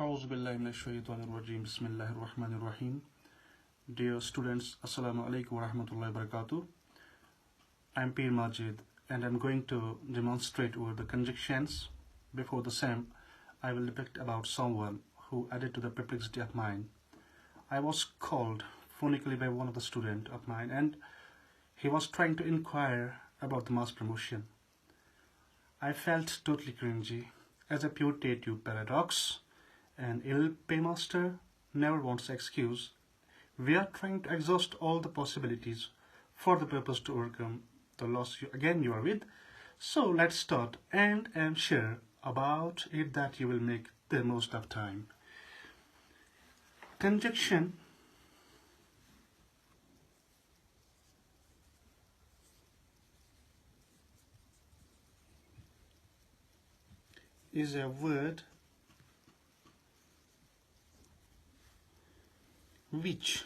أعوذ بالله من الشيطان الرجيم بسم الله الرحمن الرحيم. Dear students, Assalamu alaikum wa rahmatullahi wa barakatuh. I'm Pir Majid and I'm going to demonstrate over the conjunctions. Before the same, I will depict about someone who added to the perplexity of mine. I was called phonically by one of the student of mine and he was trying to inquire about the mass promotion. I felt totally cringy as a pure tube paradox. An ill paymaster never wants excuse. We are trying to exhaust all the possibilities for the purpose to overcome the loss you are with. So let's start and share about it that you will make the most of time. Conjunction is a word which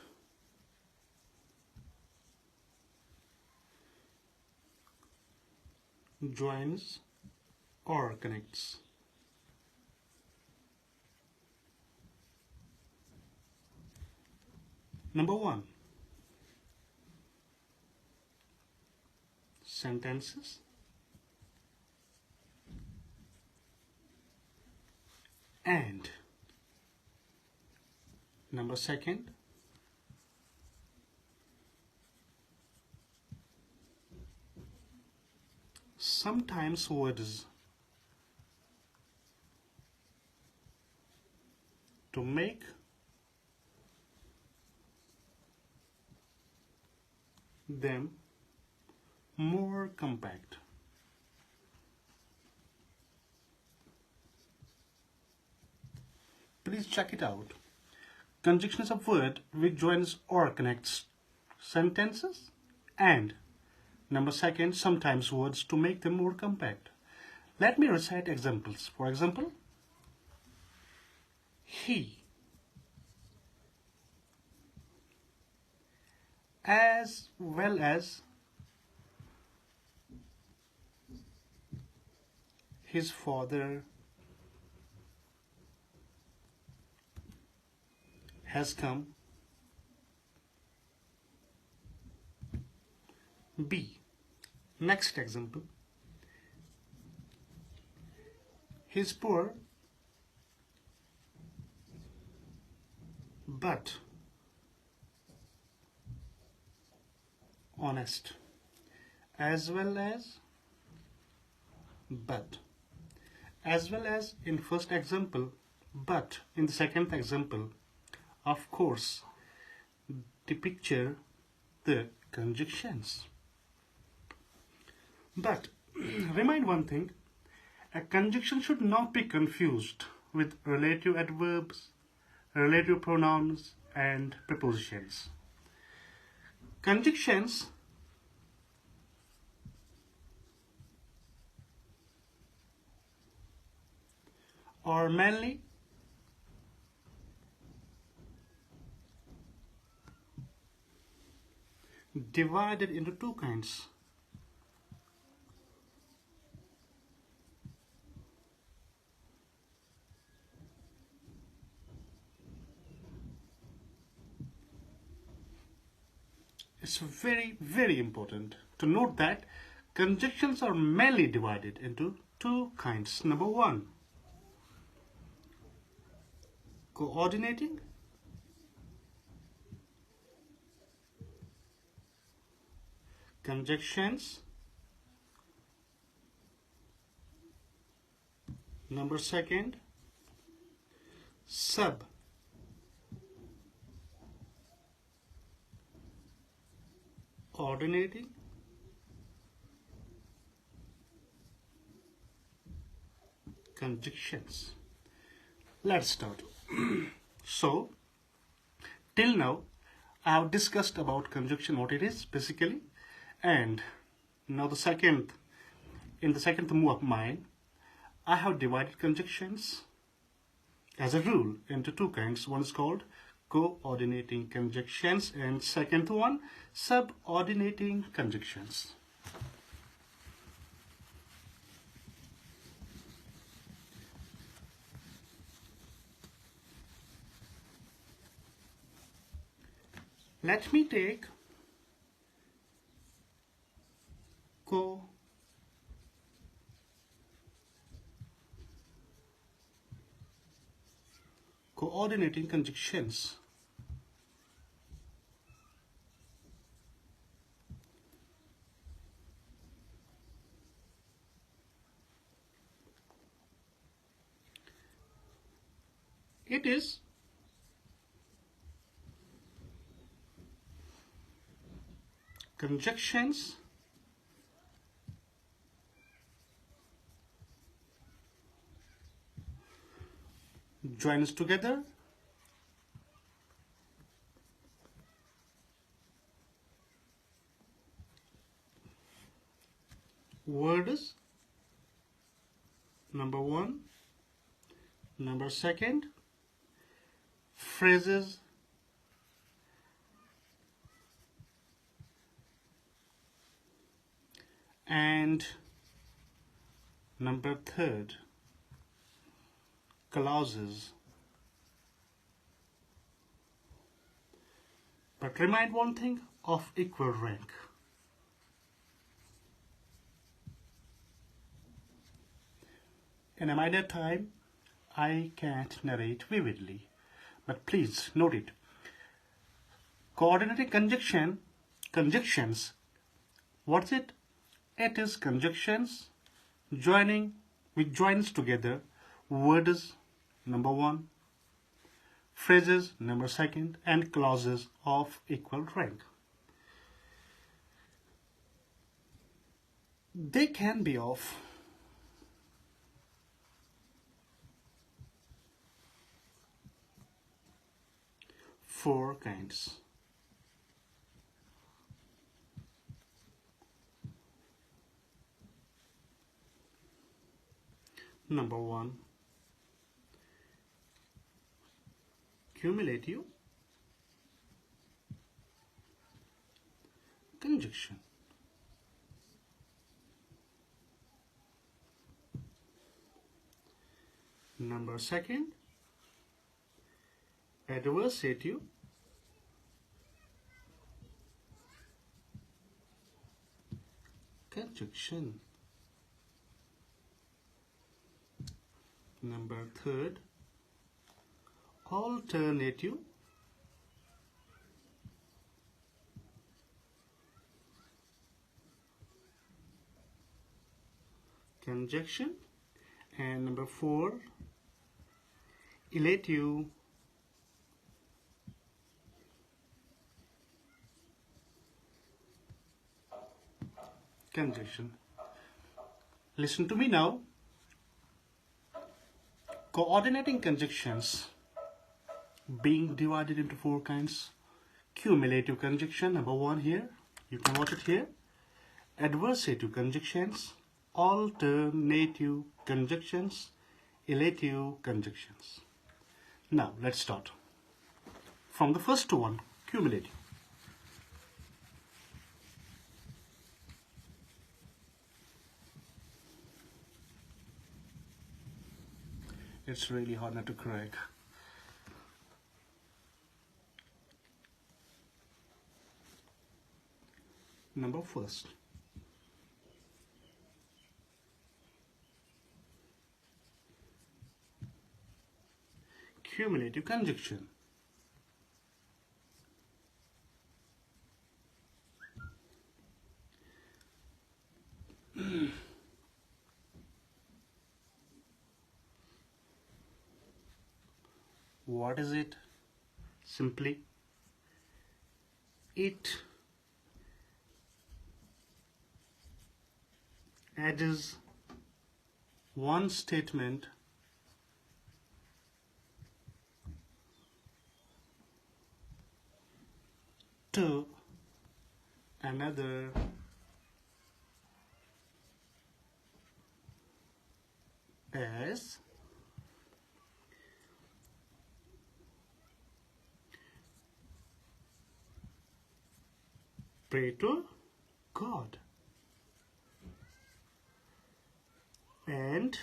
joins or connects number one, sentences, and number second, sometimes words to make them more compact. Please check it out. Conjunctions of word which joins or connects sentences, and number second, sometimes words to make them more compact. Let me recite examples. For example, he, as well as his father has come. B. Next example. He's poor, but honest, as well as but, as well as in first example, but in the second example. Of course, picture the conjunctions. But remind one thing, a conjunction should not be confused with relative adverbs, relative pronouns, and prepositions. Conjunctions are mainly divided into two kinds. It's very, very important to note that conjunctions are mainly divided into two kinds. Number one, coordinating conjunctions. Number second, subordinating conjunctions. Let's start. So, till now, I have discussed about conjunction, what it is basically, and now in the second move of mine, I have divided conjunctions as a rule into two kinds. One is called coordinating conjunctions and second one, subordinating conjunctions. Let me take coordinating conjunctions. It is conjunctions joins together words number one, number second, phrases and number third, clauses. But remind one thing, of equal rank. In a minor time, I can't narrate vividly, but please note it. Coordinating conjunctions, what's it? It is conjunctions which joins together words number one, phrases number second, and clauses of equal rank. They can be of four kinds. Number one, cumulative conjunction. Number second, adversative conjunction. Number third, alternative conjunction. And number four, elative conjunction. Listen to me now. Coordinating conjunctions being divided into four kinds. Cumulative conjunction, number one here. You can watch it here. Adversative conjunctions, alternative conjunctions, elative conjunctions. Now let's start from the first one, cumulative. It's really hard not to crack. Number first, cumulative conjunction. What is it? Simply, it adds one statement to another as pray to God and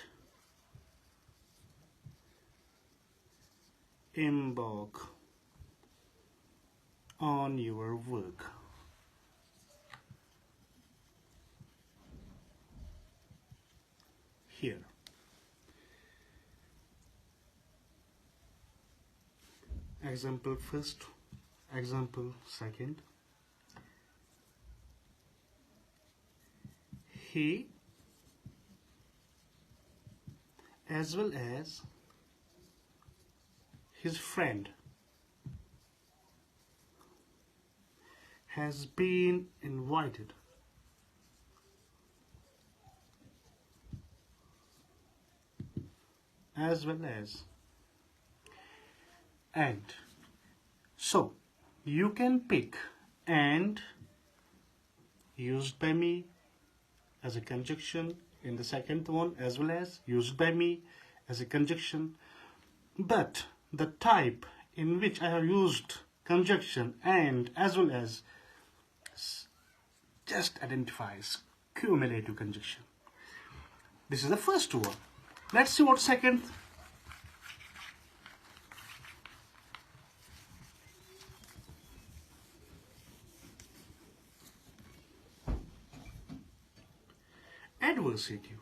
invoke on your work. Here. Example first, example second. He as well as his friend has been invited as well as, and. So you can pick and used by me as a conjunction in the second one, as well as used by me as a conjunction, but the type in which I have used conjunction and as well as just identifies cumulative conjunction. This is the first one. Let's see what second. Adversative.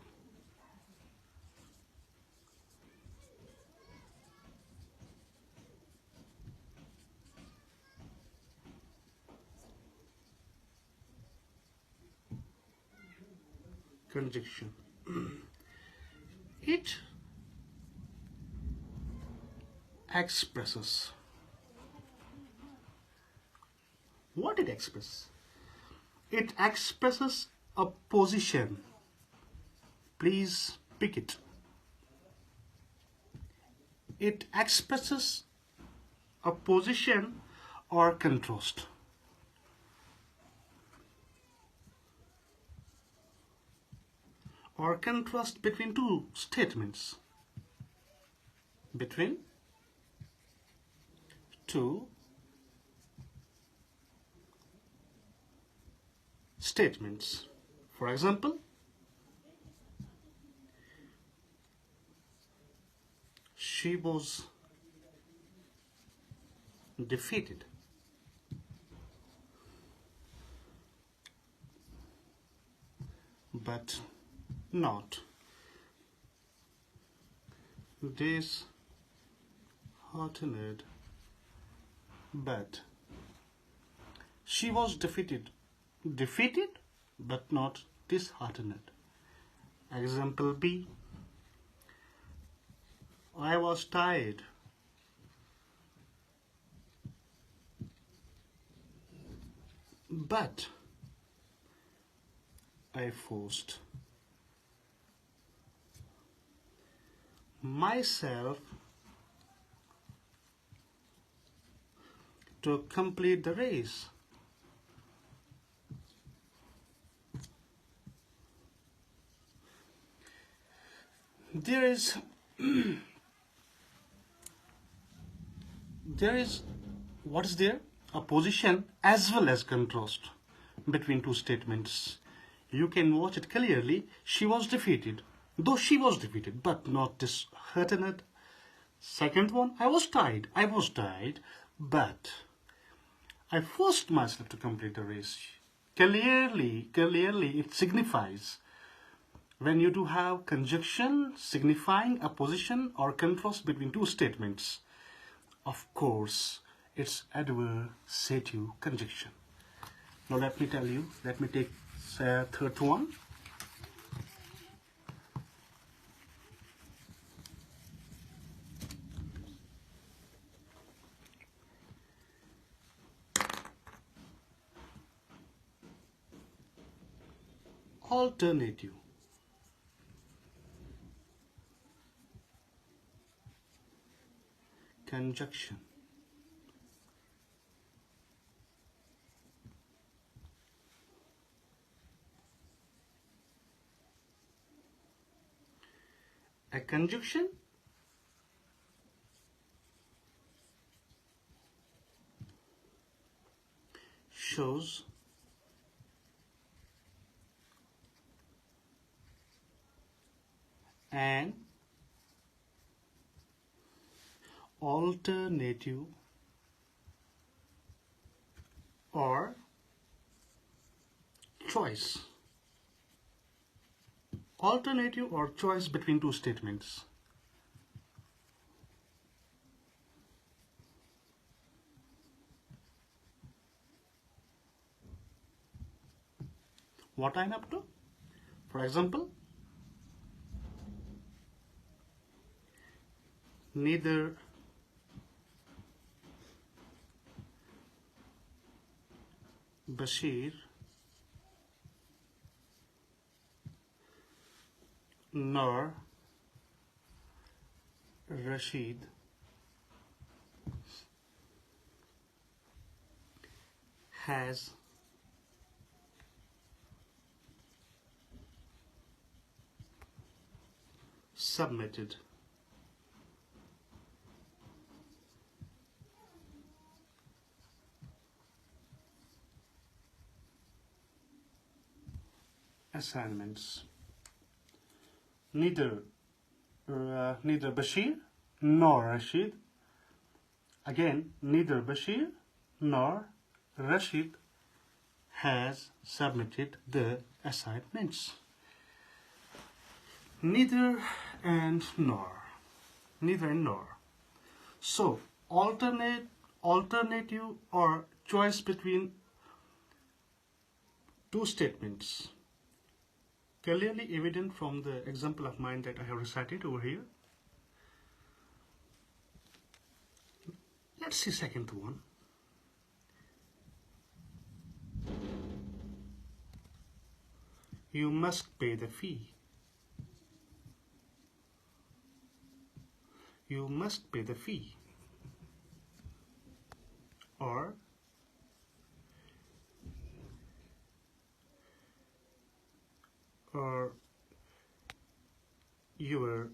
Conjunction. It expresses. What it expresses? It expresses a position. Please pick it. It expresses a position or contrast. Or contrast between two statements. Between two statements. For example, she was defeated. But not disheartened. But she was defeated but not disheartened. Example B. I was tired but I forced myself to complete the race. There is what is there? A position as well as contrast between two statements. You can watch it clearly. She was defeated. Though she was defeated, but not disheartened. Second one, I was tired, but I forced myself to complete the race. Clearly, it signifies when you do have conjunction signifying a position or contrast between two statements. Of course, it's adversative conjunction. Now let me take third one. Alternative. Conjunction. A conjunction shows an alternative or choice. Alternative or choice between two statements. What I'm up to? For example, neither Bashir nor Rashid has submitted assignments. Neither Bashir nor Rashid. Again, neither Bashir nor Rashid has submitted the assignments. Neither and nor. Neither and nor. So, alternative or choice between two statements. Clearly evident from the example of mine that I have recited over here. Let's see second one. You must pay the fee. You must pay the fee. Or your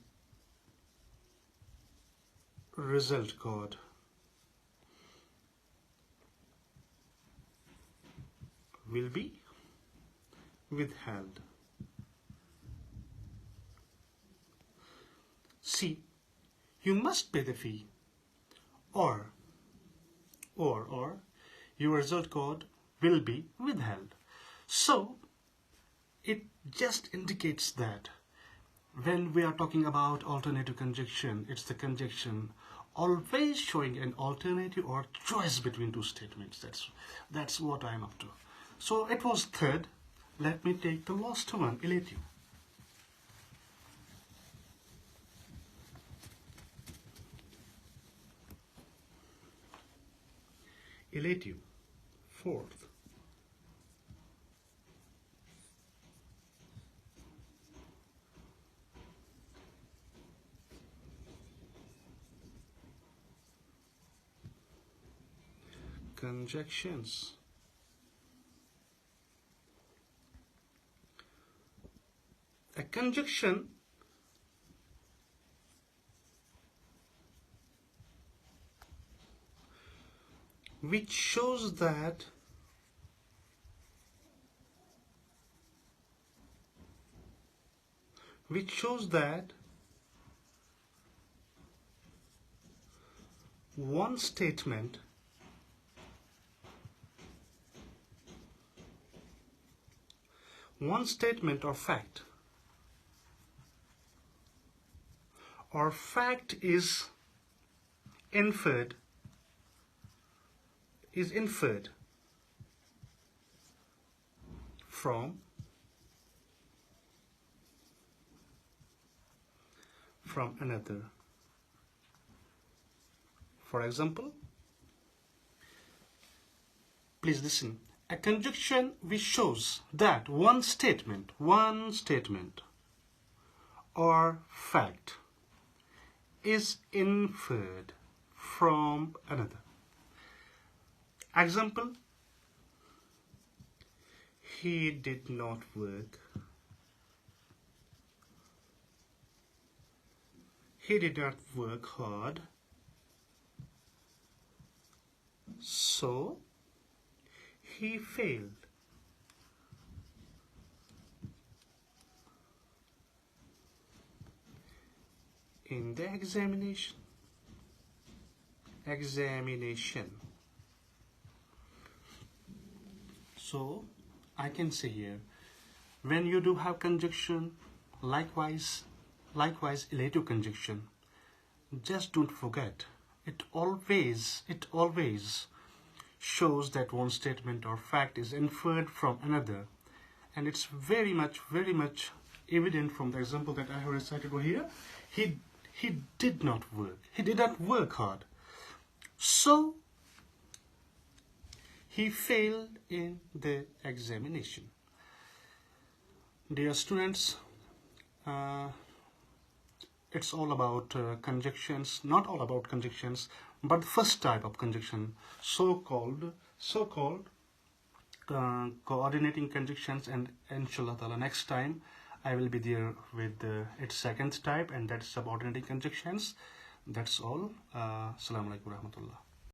result code will be withheld. See, you must pay the fee, or your result code will be withheld. So it just indicates that when we are talking about alternative conjunction, it's the conjunction always showing an alternative or choice between two statements. That's what I'm up to. So it was third. Let me take the last one, elative. Elative, fourth. Conjunctions. A conjunction which shows that one statement or fact is inferred from another. For example, please listen. A conjunction which shows that one statement or fact is inferred from another. Example, he did not work. He did not work hard, so he failed. In the examination. So I can say here, when you do have conjunction, likewise elative conjunction, just don't forget, it always shows that one statement or fact is inferred from another, and it's very much evident from the example that I have recited over here. He did not work hard, so he failed in the examination. Dear students, it's all about conjunctions, not all about conjunctions, but the first type of conjunction, so-called coordinating conjunctions, and inshallah ta'ala next time I will be there with its second type, and that's subordinating conjunctions. That's all. Assalamu alaikum warahmatullah.